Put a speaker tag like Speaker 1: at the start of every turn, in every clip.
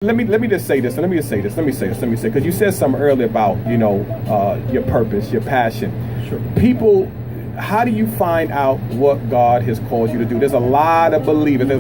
Speaker 1: Let me just say this, because you said something earlier about, your purpose, your passion.
Speaker 2: Sure.
Speaker 1: People, how do you find out what God has called you to do? There's a lot of believers.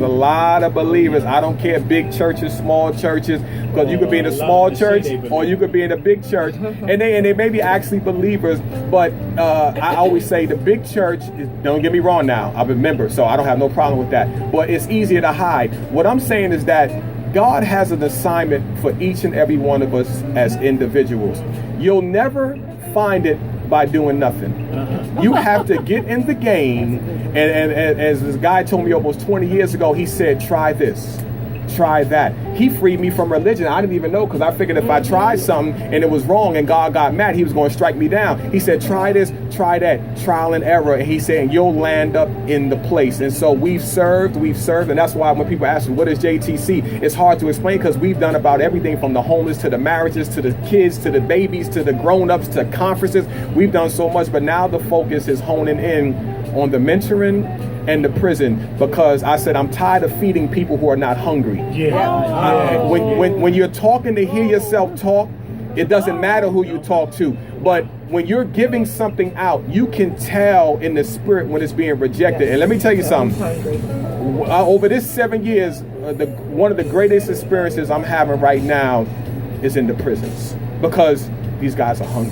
Speaker 1: I don't care, big churches, small churches, because you could be in a small church or you could be in a big church, and they may be actually believers. But I always say the big church is, don't get me wrong now, I'm a member, so I don't have no problem with that. But it's easier to hide. What I'm saying is that God has an assignment for each and every one of us as individuals. You'll never find it by doing nothing. You have to get in the game. And as this guy told me almost 20 years ago, he said, try this, try that. He freed me from religion. I didn't even know, because I figured if I tried something and it was wrong and God got mad, he was going to strike me down. He said, try this, try that, trial and error. And he said, you'll land up in the place. And so we've served. And that's why when people ask me, what is JTC? It's hard to explain, because we've done about everything from the homeless to the marriages, to the kids, to the babies, to the grown-ups, to conferences. We've done so much, but now the focus is honing in on the mentoring and the prison, because I said I'm tired of feeding people who are not hungry. When you're talking to hear yourself talk, it doesn't matter who you talk to. But when you're giving something out, you can tell in the spirit when it's being rejected. And let me tell you something. Over this 7 years, one of the greatest experiences I'm having right now is in the prisons, because these guys are hungry.